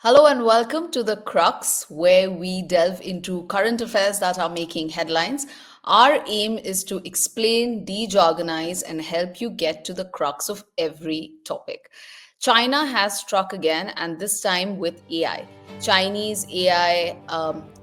Hello and welcome to the Crux, where we delve into current affairs that are making headlines. Our aim is to explain, de-jargonize, and help you get to the crux of every topic. China has struck again, and this time with AI. Chinese AI,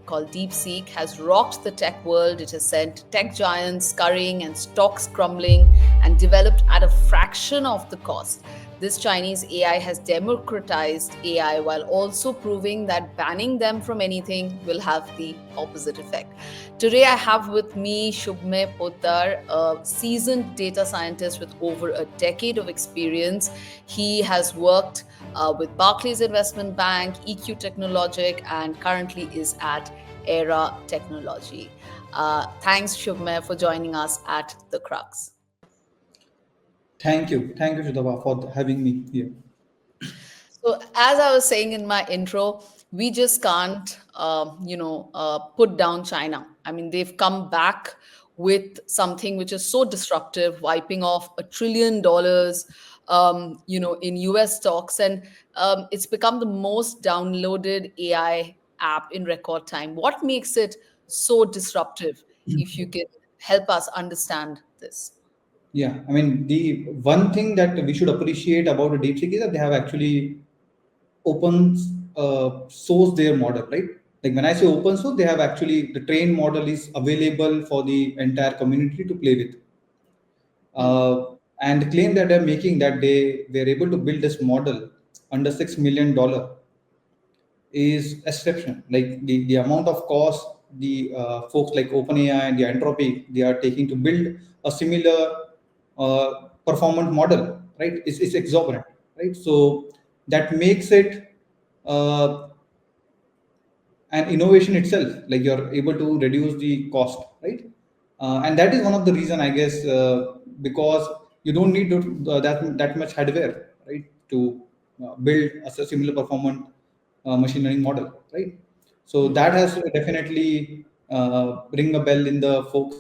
called DeepSeek, has rocked the tech world. It has sent tech giants scurrying and stocks crumbling and developed at a fraction of the cost. This Chinese AI has democratized AI while also proving that banning them from anything will have the opposite effect. Today, I have with me Shubhmay Potdar, a seasoned data scientist with over a decade of experience. He has worked with Barclays Investment Bank, EQ Technologic, and currently is at Era Technology. Thanks, Shubhmay, for joining us at The Crux. Thank you, Shutapa, for having me here. So, as I was saying in my intro, we just can't, put down China. I mean, they've come back with something which is so disruptive, wiping off $1 trillion, in US stocks, and it's become the most downloaded AI app in record time. What makes it so disruptive? If you can help us understand this. Yeah, I mean, the one thing that we should appreciate about the DeepSeek is that they have actually open source their model, right? Like when I say open source, they have actually the trained model is available for the entire community to play with. Hmm. And the claim that they're making that they were able to build this model under $6 million is exceptional. Like the amount of cost the folks like OpenAI and the Anthropic they are taking to build a similar performance model, right? It's exorbitant, right? So that makes it uh, an innovation itself. Like you're able to reduce the cost, right? And that is one of the reason I guess because you don't need to, that much hardware, right, to build a similar performance machine learning model, right? So Hmm. that has to definitely ring a bell in the folks.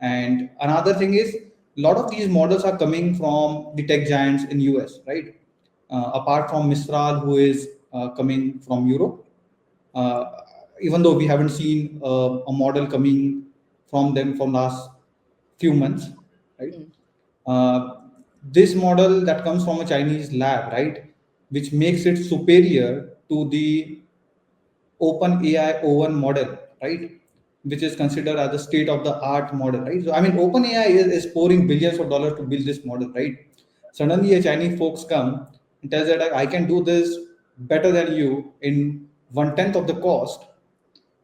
And another thing is a lot of these models are coming from the tech giants in US, right? Apart from Mistral, who is coming from Europe, uh, even though we haven't seen a model coming from them for last few months, right? Hmm. Uh, this model that comes from a Chinese lab, right, which makes it superior to the OpenAI O1 model, right, which is considered as the state of the art model, right? So I mean, OpenAI is pouring billions of dollars to build this model, right? Suddenly, a Chinese folks come and tells that I can do this better than you in one tenth of the cost.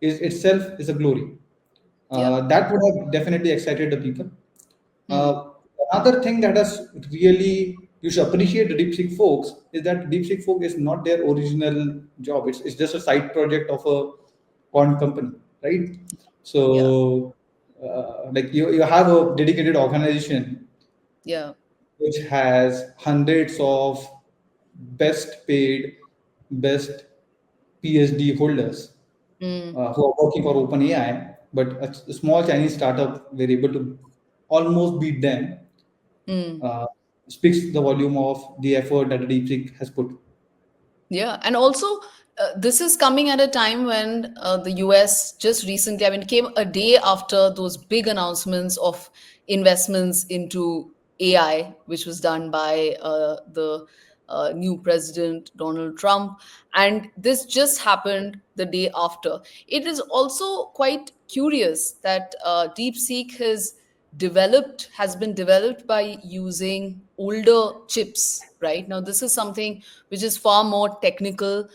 Is itself is a glory. Yeah. That would have definitely excited the people. Hmm. Uh, Another thing that has really you should appreciate the DeepSeek folks is that DeepSeek folk is not their original job. It's just a side project of a quant company, right? Yeah. So, like you have a dedicated organization Yeah. which has hundreds of best paid, best PhD holders Hmm. who are working for OpenAI, but a small Chinese startup were able to almost beat them. Hmm. Uh, Speaks the volume of the effort that DeepSeek has put. Yeah, and also this is coming at a time when the US just recently, I mean, it came a day after those big announcements of investments into AI, which was done by the new president, Donald Trump. And this just happened the day after. It is also quite curious that DeepSeek has been developed by using older chips. Right now, this is something which is far more technical.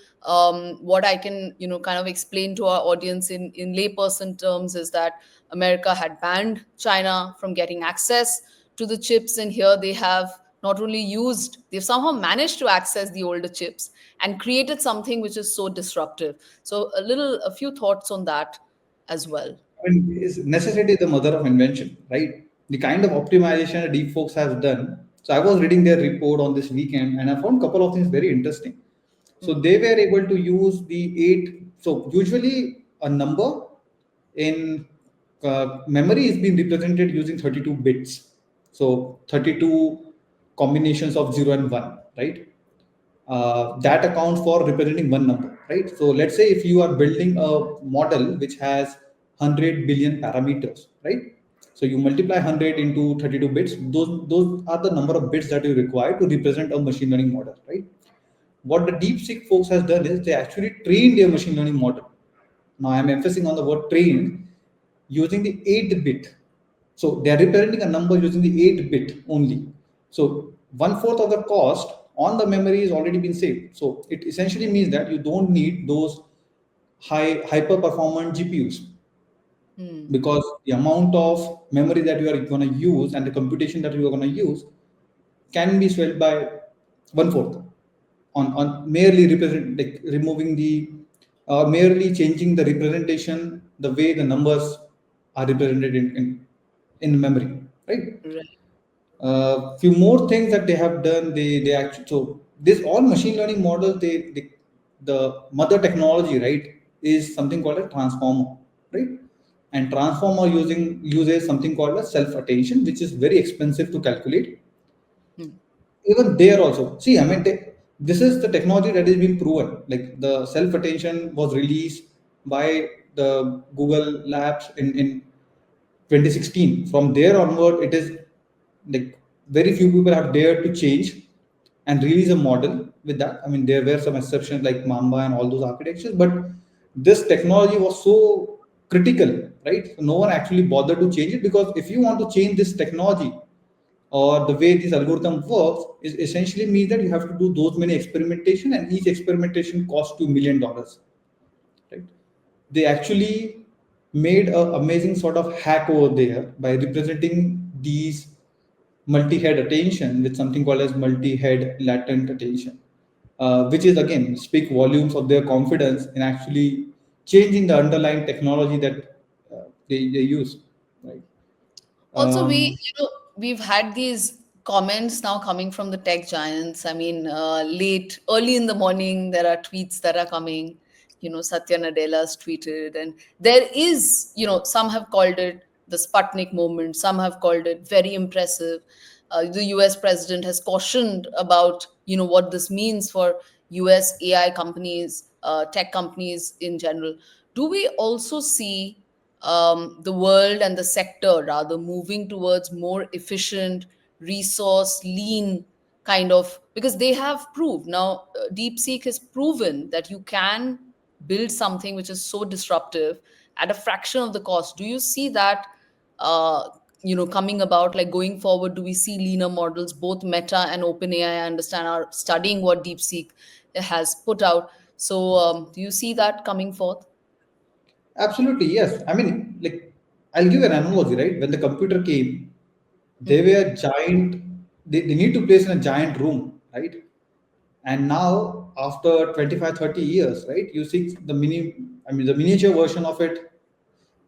What I can, kind of explain to our audience in layperson terms is that America had banned China from getting access to the chips, and here they have not only they've somehow managed to access the older chips and created something which is so disruptive. So a few thoughts on that as well. I mean, is necessity is the mother of invention, right? The kind of optimization that deep folks have done. So I was reading their report on this weekend, and I found a couple of things very interesting. So Hmm. they were able to use the eight. So usually a number in memory is being represented using 32 bits. So 32 combinations of 0 and 1, right? that accounts for representing one number, right? So let's say if you are building a model which has 100 billion parameters, right? So you multiply 100 into 32 bits. Those are the number of bits that you require to represent a machine learning model, right? What the DeepSeek folks has done is they actually trained their machine learning model. Now I'm emphasizing on the word trained using the 8 bit. So they are representing a number using the 8 bit only. So one fourth of the cost on the memory is already been saved. So it essentially means that you don't need those hyper performant GPUs, Hmm. because the amount of memory that you are going to use and the computation that you are going to use can be swelled by one fourth on merely represent, like removing the merely changing the representation, the way the numbers are represented in memory, right? Right. Few more things that they have done, they actually, so this all machine learning models, they the mother technology, right, is something called a transformer, right? And transformer uses something called a self attention, which is very expensive to calculate. Hmm. Even there also, see, I mean, this is the technology that is being proven. Like the self attention was released by the Google labs in 2016. From there onward, it is like very few people have dared to change and release a model with that. I mean, there were some exceptions like Mamba and all those architectures, but this technology was so critical, right? So no one actually bothered to change it, because if you want to change this technology or the way this algorithm works, is essentially means that you have to do those many experimentation, and each experimentation costs $2 million, right? They actually made an amazing sort of hack over there by representing these multi-head attention with something called as multi-head latent attention, which is again speak volumes of their confidence in actually changing the underlying technology that they use, right? Also, Um, we've had these comments now coming from the tech giants. I mean, early in the morning, there are tweets that are coming. Satya Nadella's tweeted, and there is, some have called it the Sputnik moment. Some have called it very impressive. The US president has cautioned about, what this means for US AI companies, tech companies in general. Do we also see the world and the sector rather moving towards more efficient, resource lean kind of, because they have proved now, DeepSeek has proven that you can build something which is so disruptive at a fraction of the cost. Do you see that uh, coming about, like going forward? Do we see leaner models? Both Meta and OpenAI, I understand, are studying what DeepSeek has put out. So do you see that coming forth? Absolutely, yes. I mean, like, I'll give an analogy, right? When the computer came, they Hmm. were giant, they need to place in a giant room, right? And now, after 25, 30 years, right, you see the miniature version of it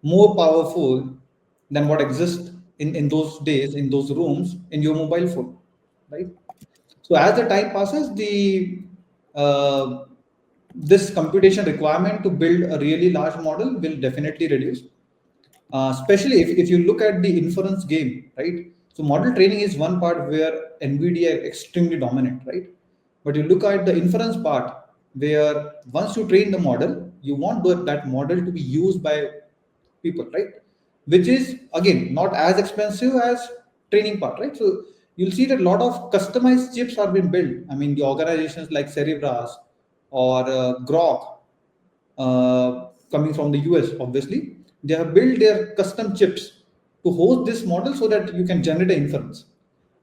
more powerful than what exists in those days, in those rooms, in your mobile phone, right? So as the time passes, the uh, this computation requirement to build a really large model will definitely reduce. Especially if you look at the inference game, right? So model training is one part where NVIDIA is extremely dominant, right? But you look at the inference part, where once you train the model, you want that model to be used by people, right? Which is again not as expensive as training part, right? So you'll see that a lot of customized chips are being built. I mean, the organizations like Cerebras or Grok, coming from the US, obviously, they have built their custom chips to host this model so that you can generate an inference.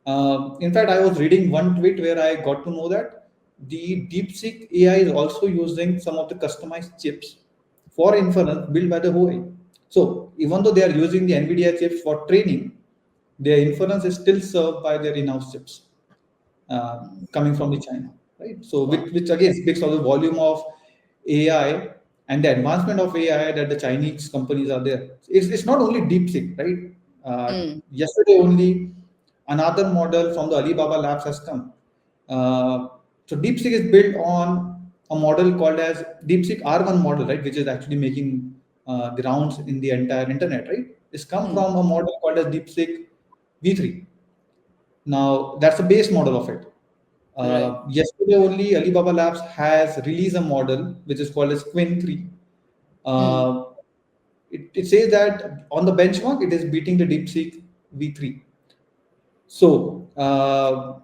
In fact, I was reading one tweet where I got to know that the DeepSeek AI is also using some of the customized chips for inference built by the Huawei. So even though they are using the NVIDIA chips for training, their inference is still served by their in-house chips, coming from the China, right? So Wow. which again speaks of the volume of AI and the advancement of AI that the Chinese companies are there. It's not only DeepSeek, right? Hmm. Yesterday only, another model from the Alibaba Labs has come. So DeepSeek is built on a model called as DeepSeek R1 model, right, which is actually making the rounds in the entire internet, right? It's come Hmm. from a model called as DeepSeek V3. Now that's the base model of it. Right. Yesterday only, Alibaba Labs has released a model which is called as Quinn 3. Hmm. Uh, it says that on the benchmark, it is beating the DeepSeek V3. So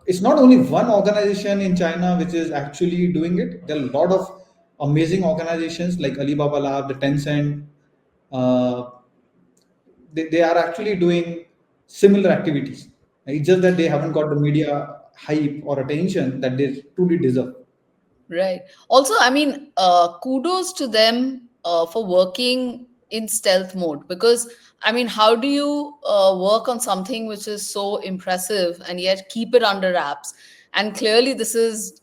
it's not only one organization in China which is actually doing it. There are a lot of amazing organizations like Alibaba Lab, the Tencent. Uh, they are actually doing similar activities. It's just that they haven't got the media hype or attention that they truly deserve. Right. Also, I mean, kudos to them for working in stealth mode, because, I mean, how do you work on something which is so impressive and yet keep it under wraps? And clearly, this is,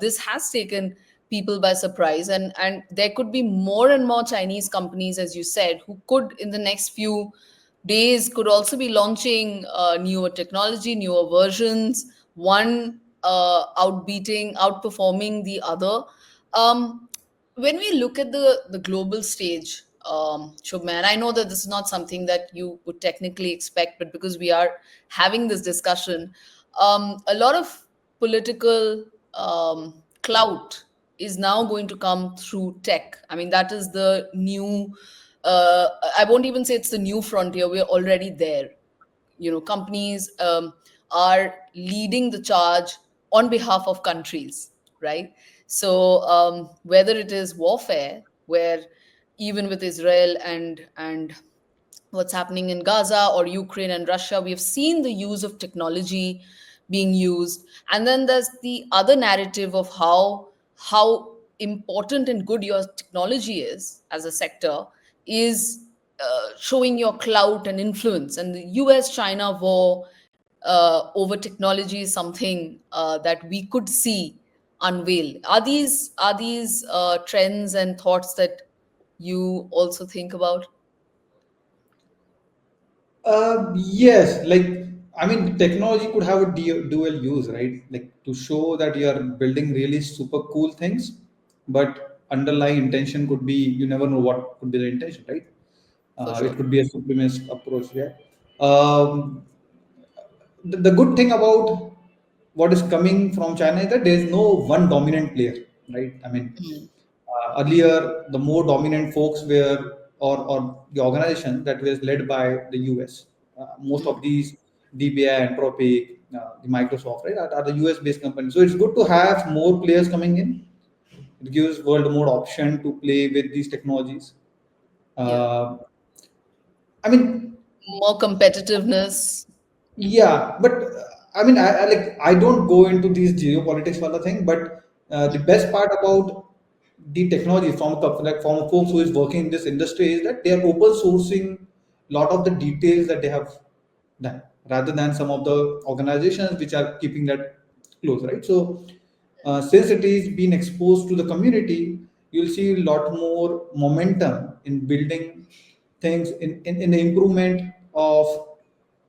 this has taken people by surprise, and there could be more and more Chinese companies, as you said, who could, in the next few days, could also be launching newer technology, newer versions, one outperforming the other. When we look at the global stage, Shubhman, and I know that this is not something that you would technically expect, but because we are having this discussion, a lot of political clout is now going to come through tech. I mean, that is the new. I won't even say it's the new frontier. We're already there. Companies are leading the charge on behalf of countries, right? So whether it is warfare, where even with Israel and what's happening in Gaza or Ukraine and Russia, we have seen the use of technology being used. And then there's the other narrative of how important and good your technology is as a sector is showing your clout and influence. And the US China war over technology is something that we could see unveil. Are these trends and thoughts that you also think about? Yes, like I mean, technology could have a dual use, right? Like to show that you are building really super cool things, but underlying intention could be you never know what could be the intention, right? For It sure. could be a supremacist approach, yeah. Um, the good thing about what is coming from China is that there is no one dominant player, right? I mean, Mm. earlier the more dominant folks were or the organization that was led by the US. Most Mm. of these DBI, Anthropic, the Microsoft, right, are the US based companies. So it's good to have more players coming in. It gives world more option to play with these technologies. Yeah. Uh, I mean, More competitiveness. yeah, but I mean, I don't go into these geopolitics for the thing, but the best part about the technology from from folks who is working in this industry is that they are open sourcing a lot of the details that they have done, rather than some of the organizations which are keeping that close, right? So, since it is being exposed to the community, you'll see a lot more momentum in building things in the improvement of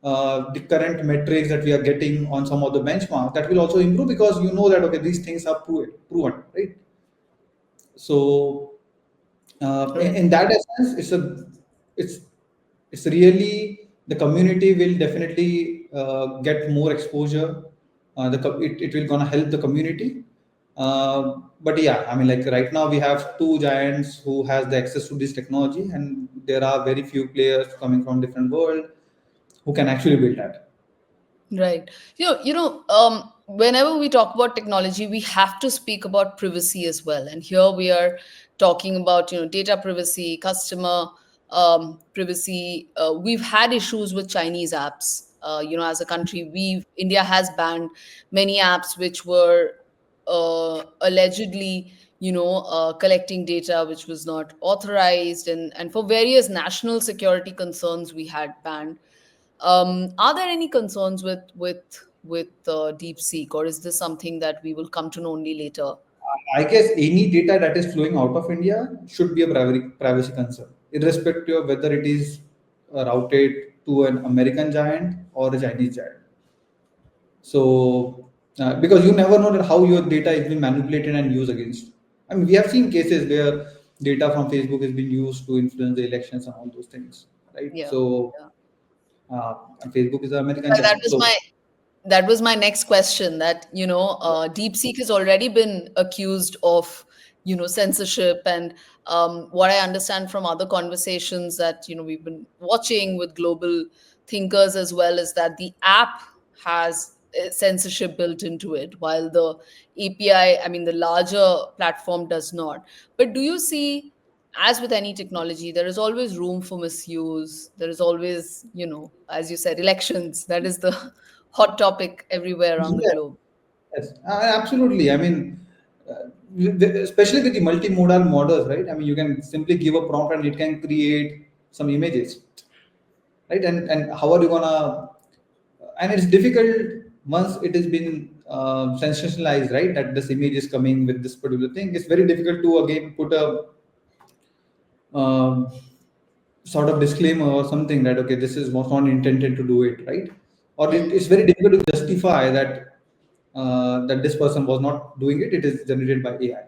the current metrics that we are getting on some of the benchmark that will also improve because you know that okay these things are proven, right? So Right. in that essence it's it's really the community will definitely get more exposure. It will gonna help the community. But yeah, I mean, like right now we have two giants who has the access to this technology, and there are very few players coming from different world who can actually build that. Right. Whenever we talk about technology, we have to speak about privacy as well. And here we are talking about, data privacy, customer privacy. We've had issues with Chinese apps. As a country, India has banned many apps which were allegedly, collecting data which was not authorized, and for various national security concerns, we had banned. Are there any concerns with DeepSeek, or is this something that we will come to know only later? I guess any data that is flowing out of India should be a privacy concern, irrespective of whether it is routed to an American giant or a Chinese giant. So, because you never know that how your data is being manipulated and used against. I mean, we have seen cases where data from Facebook has been used to influence the elections and all those things, right? Yeah. So, Yeah. and Facebook is an American That giant. was my So, That was my next question, that DeepSeek has already been accused of censorship, and what I understand from other conversations that we've been watching with global thinkers as well is that the app has censorship built into it, while the API, I mean the larger platform, does not. But do you see, as with any technology, there is always room for misuse. There is always, as you said, elections, that is the hot topic everywhere around the Yes, globe. yes, absolutely. I mean, especially with the multimodal models, right? I mean, you can simply give a prompt and it can create some images, right? And how are you gonna? And it's difficult once it has been sensationalized, right? That this image is coming with this particular thing. It's very difficult to again put a um, sort of disclaimer or something that okay, this is was not intended to do it, right? Or it's very difficult to justify that that this person was not doing it. It is generated by AI,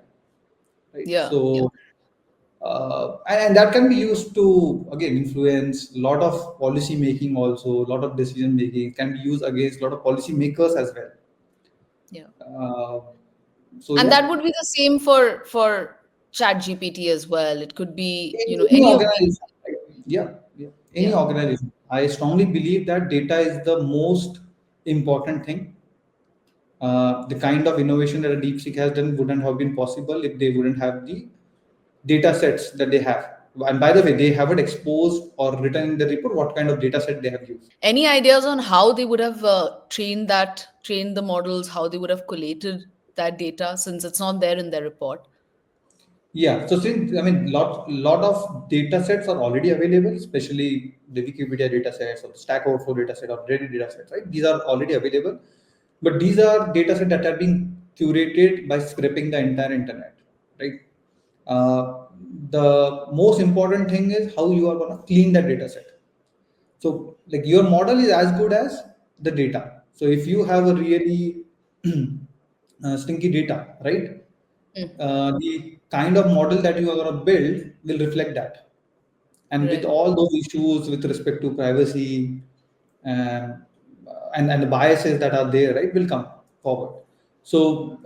right? Yeah, So and that can be used to again influence a lot of policy making, also a lot of decision making can be used against a lot of policy makers as well. yeah. uh, so And yeah, that would be the same for Chat GPT as well. It could be, any any of these. organization, right? Yeah, yeah, any Yeah, organization. I strongly believe that data is the most important thing. The kind of innovation that a DeepSeek has done wouldn't have been possible if they wouldn't have the data sets that they have. And by the way, they haven't exposed or written in the report what kind of data set they have used. any ideas on how they would have trained the models, how they would have collated that data, since it's not there in their report? Yeah, so since I mean, lot of data sets are already available, especially the Wikipedia data sets or the Stack Overflow data set or Reddit data sets, right? These are already available, but these are data sets that are being curated by scraping the entire internet, right? Uh, the most important thing is how you are going to clean that data set. So, like your model is as good as the data. So, if you have a really stinky data, right? Mm, The kind of model that you are going to build will reflect that. And with right. all those issues with respect to privacy and and the biases that are there, right, will come forward. So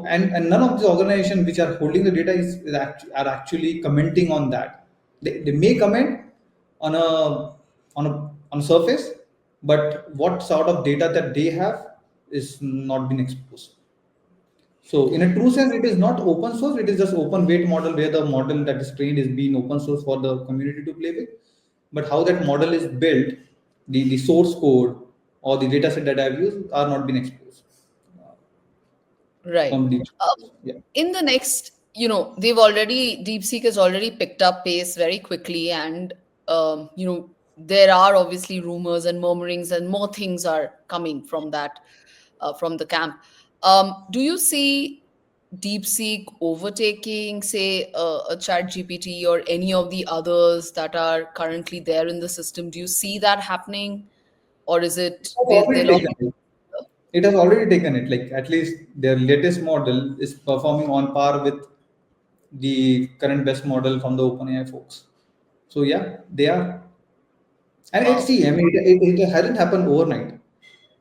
and none of the organizations which are holding the data are actually commenting on that. They may comment on a surface, but what sort of data that they have is not been exposed. So, in a true sense, it is not open source. It is just open weight model where the model that is trained is being open source for the community to play with. But how that model is built, the source code or the data set that I've used are not being exposed Right. from the Um, yeah. in the next, DeepSeek has already picked up pace very quickly, and there are obviously rumors and murmurings, and more things are coming from that, from the camp. Do you see DeepSeek overtaking, say, a Chat GPT or any of the others that are currently there in the system? Do you see that happening, or is it It has already they'll taken it. It has already taken it. Like at least their latest model is performing on par with the current best model from the OpenAI folks. So yeah, they are. And it Wow. see, I mean, it hasn't happened overnight.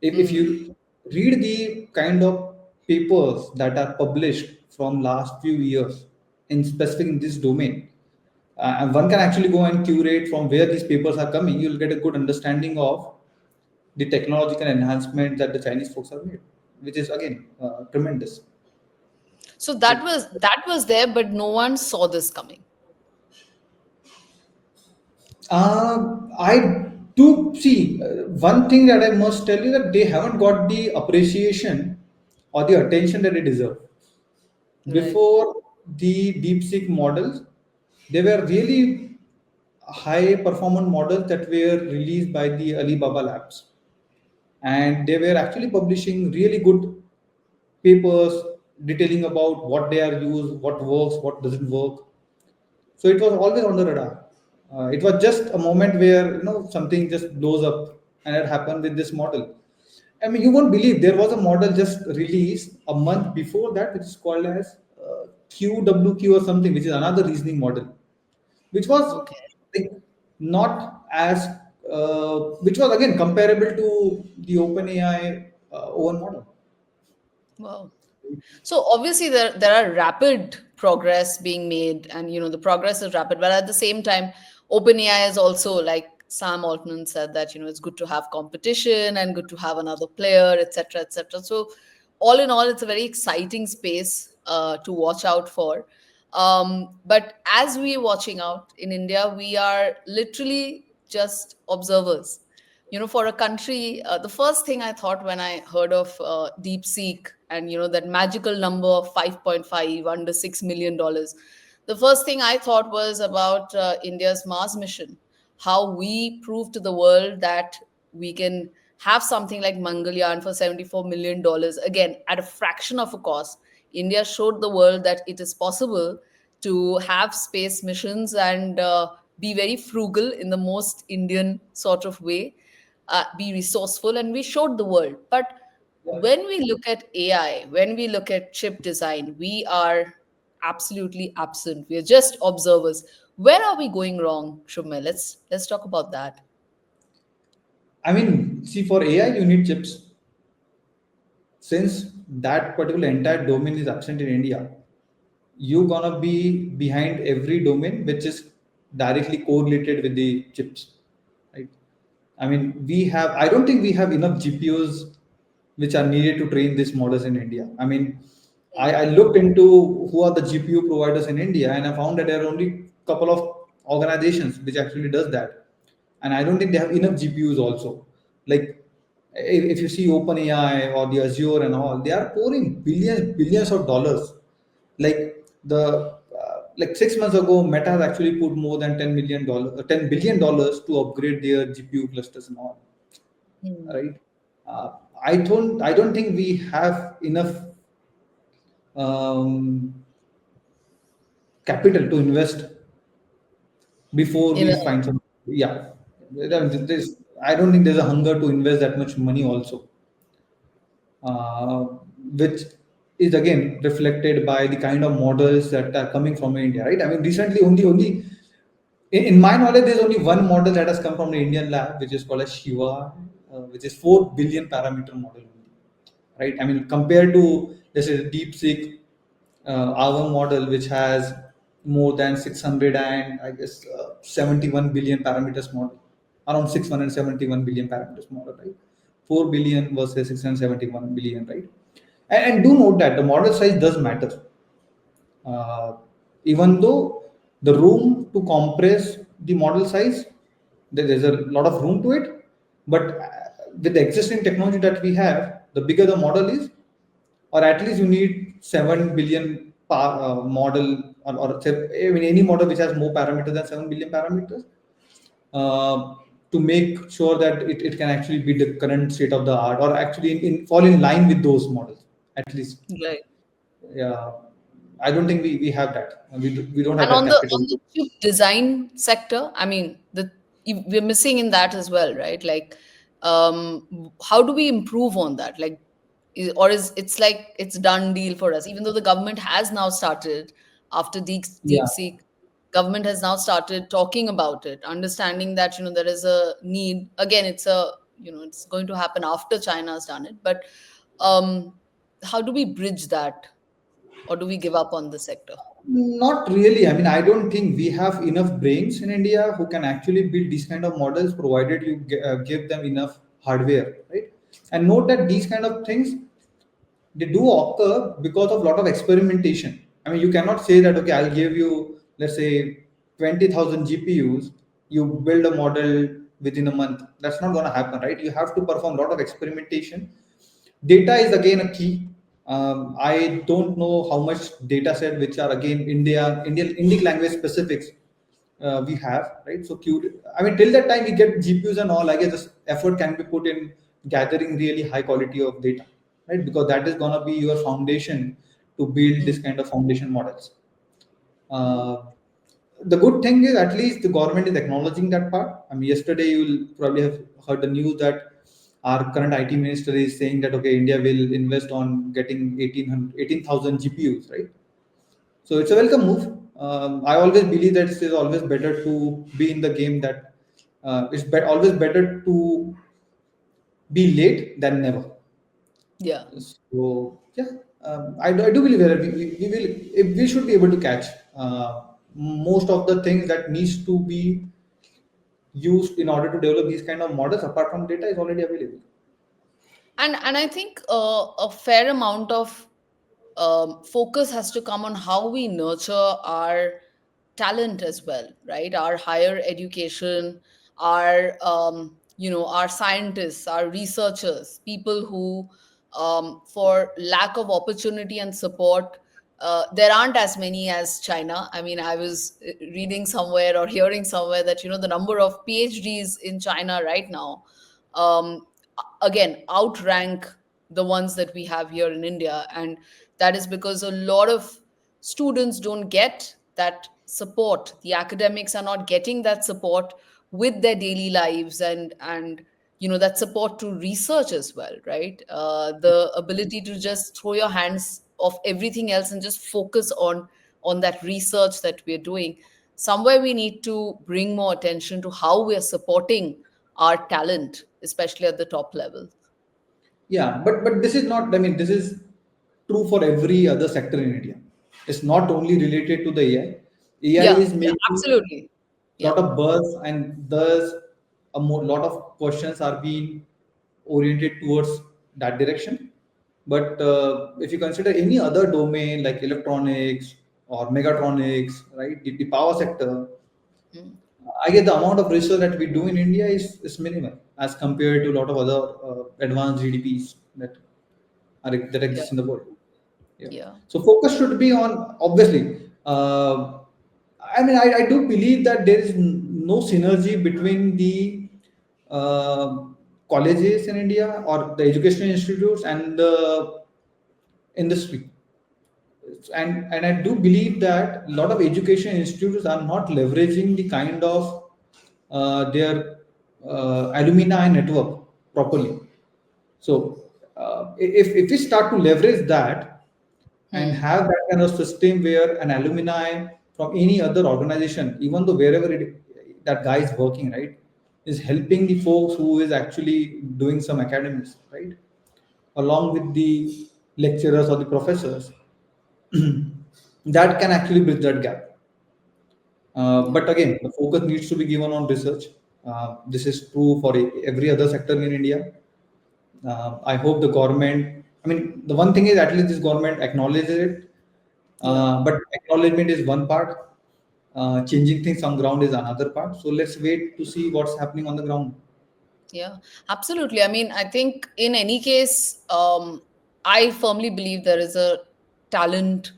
If Mm, you read the kind of papers that are published from last few years in specific in this domain, and one can actually go and curate from where these papers are coming, you'll get a good understanding of the technological enhancement that the Chinese folks have made, which is again tremendous. so Right? that was there, but no one saw this coming. I do see one thing that I must tell you that they haven't got the appreciation or the attention that they deserve. Right. Before the DeepSeek models, they were really high performance models that were released by the Alibaba Labs, and they were actually publishing really good papers detailing about what they are used, what works, what doesn't work. So it was always on the radar. It was just a moment where something just blows up, and it happened with this model. I mean, you won't believe there was a model just released a month before that, which is called as QWQ or something, which is another reasoning model, which was Okay. like not as which was again comparable to the OpenAI own model. Wow. So obviously there are rapid progress being made, and the progress is rapid, but at the same time, OpenAI is also, like Sam Altman said, that it's good to have competition and good to have another player, etc., etc. So all in all, it's a very exciting space to watch out for. But as we are watching out in India, we are literally just observers. For a country, the first thing I thought when I heard of DeepSeek and that magical number of 5.5 under $6 million, the first thing I thought was about India's Mars mission, how we prove to the world that we can have something like Mangalyaan for $74 million, again at a fraction of a cost. India showed the world that it is possible to have space missions and be very frugal in the most Indian sort of way, be resourceful, and we showed the world. But when we look at AI, when we look at chip design, we are absolutely absent. We are just observers. Where are we going wrong, Shubhmay? Let's talk about that. I mean, see, for AI, you need chips. Since that particular entire domain is absent in India, you're gonna be behind every domain which is directly correlated with the chips, right? I mean, I don't think we have enough GPUs which are needed to train these models in India. I mean, I looked into who are the GPU providers in India, and I found that there are only couple of organizations which actually does that, and I don't think they have enough GPUs also. Like, if you see OpenAI or the Azure and all, they are pouring billions of dollars. Like like 6 months ago, Meta has actually put more than $10 billion to upgrade their GPU clusters and all, Hmm. right? Uh, I don't think we have enough um, capital to invest before In a we find some. Yeah, Yes. I don't think there's a hunger to invest that much money also, which is again reflected by the kind of models that are coming from India, right? I mean, recently only in my knowledge, there's only one model that has come from the Indian lab, which is called as Shiva, which is 4 billion parameter model only, right? I mean, compared to let's say DeepSeek, our model, which has more than 600 and I guess 71 billion parameters model, around 671 billion parameters model, right? 4 billion versus 671 billion, right? And do note that the model size does matter, uh, even though the room to compress the model size, there's a lot of room to it, but with the existing technology that we have, the bigger the model is, or at least you need 7 billion model, I mean, any model which has more parameters than 7 billion parameters, to make sure that it can actually be the current state of the art, or actually fall in line with those models at least. Right. Yeah, I don't think we have that. We don't have And that on the capital. on the chip design sector, I mean, we're missing in that as well, right? Like, how do we improve on that? Like, or is it's like it's done deal for us? Even though the government has now started after Yeah. DeepSeek, government has now started talking about it, understanding that there is a need. Again, it's going to happen after China's done it, but um, how do we bridge that, or do we give up on the sector? Not really. I mean, I don't think we have enough brains in India who can actually build these kind of models, provided you give them enough hardware, right? And note that these kind of things, they do occur because of a lot of experimentation. I mean, you cannot say that, okay, I'll give you, let's say, 20,000 GPUs, you build a model within a month. That's not going to happen, right? You have to perform a lot of experimentation. Data is again a key. I don't know how much data set, which are again Indian language specifics, we have, right? So, I mean, till that time we get GPUs and all, I guess this effort can be put in gathering really high quality of data, right? Because that is gonna be your foundation to build this Hmm. kind of foundation models. Uh, the good thing is at least the government is acknowledging that part. I mean, yesterday you'll probably have heard the news that our current IT minister is saying that, okay, India will invest on getting 18,000 GPUs, right? So it's a welcome move. I always believe that it is always better to be in the game, that always better to be late than never. Yeah. So yeah, I do believe that we will we should be able to catch most of the things that needs to be used in order to develop these kind of models. Apart from data is already available. And I think a fair amount of focus has to come on how we nurture our talent as well, right? Our higher education, our our scientists, our researchers, people who, for lack of opportunity and support, there aren't as many as China. I mean, I was reading somewhere or hearing somewhere that the number of PhDs in China right now, um, again, outrank the ones that we have here in India. And that is because a lot of students don't get that support. The academics are not getting that support with their daily lives, and that support to research as well, right? The ability to just throw your hands off everything else and just focus on that research that we're doing. Somewhere we need to bring more attention to how we are supporting our talent, especially at the top level. Yeah, but this is not. I mean, this is true for every other sector in India. It's not only related to the AI. AI Yeah, is yeah, making absolutely. lot Yeah. of buzz, and thus lot of questions are being oriented towards that direction. But if you consider any other domain like electronics or megatronics, right, the power sector, Mm. I get the amount of research that we do in India is minimal as compared to a lot of other advanced GDPs that Yeah. exist in the world. Yeah. Yeah. So focus should be on obviously. I mean, I do believe that there is no synergy between the uh, colleges in India or the educational institutes and the industry. And I do believe that a lot of education institutes are not leveraging the kind of their alumni network properly. So if we start to leverage that and Hmm. have that kind of system where an alumni from any other organization, even though wherever that guy is working, right, is helping the folks who is actually doing some academies, right, along with the lecturers or the professors, that can actually bridge that gap. Yeah. But again, the focus needs to be given on research. This is true for every other sector in India. I hope the government. I mean, the one thing is at least this government acknowledges it. Yeah. But acknowledgement is one part. Changing things on ground is another part. So let's wait to see what's happening on the ground. Yeah, absolutely. I mean, I think in any case, I firmly believe there is a talent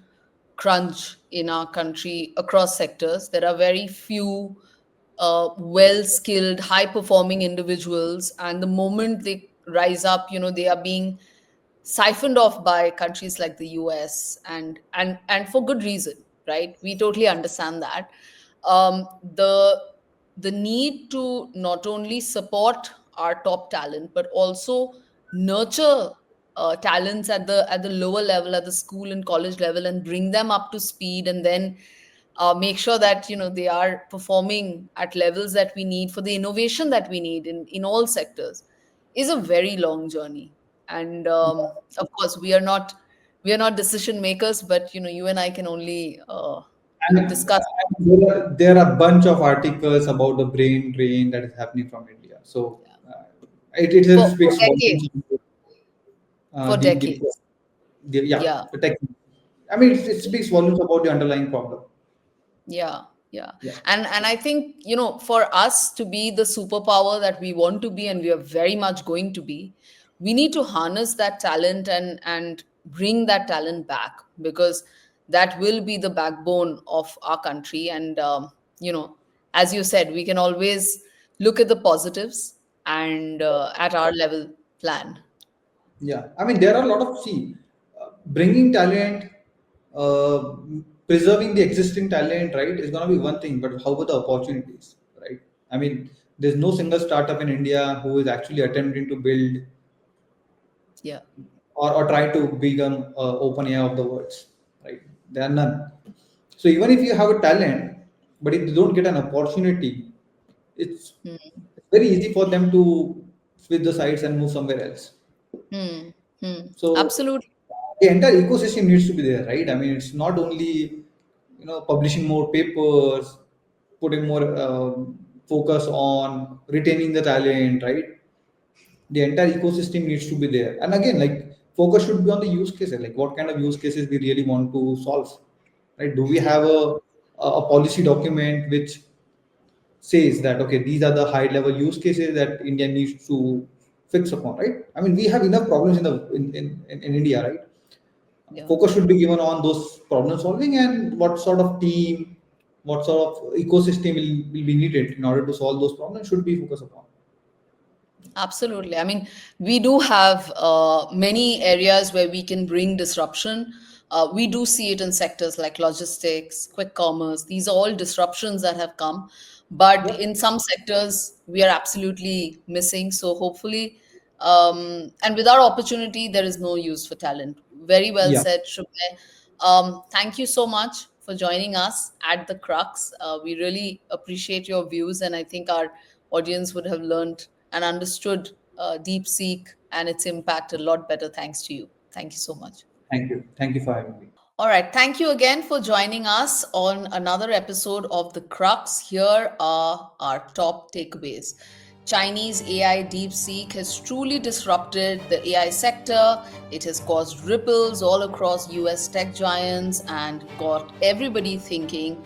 crunch in our country across sectors. There are very few well skilled, high performing individuals. And the moment they rise up, they are being siphoned off by countries like the US, and for good reason, right? We totally understand that. The need to not only support our top talent but also nurture talents at the lower level, at the school and college level, and bring them up to speed, and then make sure that they are performing at levels that we need for the innovation that we need in all sectors, is a very long journey. And of course we are not decision makers, but you and I can only And discuss. there are a bunch of articles about the brain drain that is happening from India. So Yeah. it for speaks decades. volumes. For The, the, decades. yeah, Yeah. the tech. I mean, it speaks volumes about the underlying problem. Yeah, yeah. Yeah. And I think, for us to be the superpower that we want to be, and we are very much going to be, we need to harness that talent and bring that talent back, because that will be the backbone of our country. And as you said, we can always look at the positives and at our level plan. Yeah, I mean there are a lot of see, bringing talent, uh, preserving the existing talent, right, is going to be one thing. But how about the opportunities, right? I mean, there's no single startup in India who is actually attempting to build Yeah. or try to become open AI of the words, right? There are none. So even if you have a talent, but if you don't get an opportunity, it's Hmm. very easy for them to switch the sides and move somewhere else. Hmm. So Absolutely. the entire ecosystem needs to be there, right? I mean, it's not only publishing more papers, putting more focus on retaining the talent, right? The entire ecosystem needs to be there. And again, like focus should be on the use cases, like what kind of use cases we really want to solve, right? Do we have a policy document which says that okay, these are the high level use cases that India needs to fix upon, right? I mean, we have enough problems in India, right? Yeah. Focus should be given on those problem solving, and what sort of team, what sort of ecosystem will be needed in order to solve those problems should be focused upon. Absolutely. I mean, we do have many areas where we can bring disruption. We do see it in sectors like logistics, quick commerce. These are all disruptions that have come. But Yeah, in some sectors, we are absolutely missing. So hopefully, and without opportunity, there is no use for talent. Very well yeah. said, Shubhmay. Thank you so much for joining us at the Crux. We really appreciate your views, and I think our audience would have learned and understood DeepSeek and its impact a lot better thanks to you. Thank you so much. Thank you for having me. All right. Thank you again for joining us on another episode of The Crux. Here are our top takeaways. Chinese AI DeepSeek has truly disrupted the AI sector. It has caused ripples all across US tech giants and got everybody thinking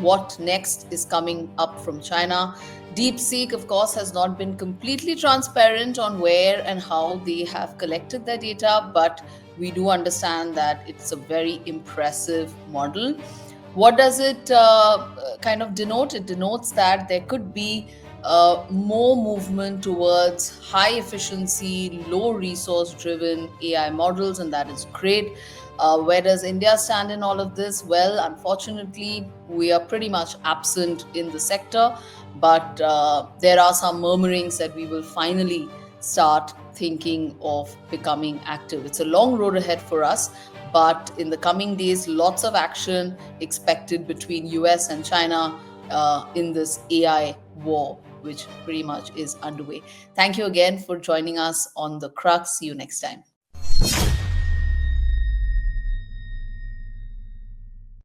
what next is coming up from China. DeepSeek, of course, has not been completely transparent on where and how they have collected their data, but we do understand that it's a very impressive model. What does it kind of denote? It denotes that there could be more movement towards high efficiency, low resource driven AI models, and that is great. Where does India stand in all of this? Well, unfortunately, we are pretty much absent in the sector, but there are some murmurings that we will finally start thinking of becoming active. It's a long road ahead for us, but in the coming days, lots of action expected between US and China in this AI war, which pretty much is underway. Thank you again for joining us on The Crux. See you next time.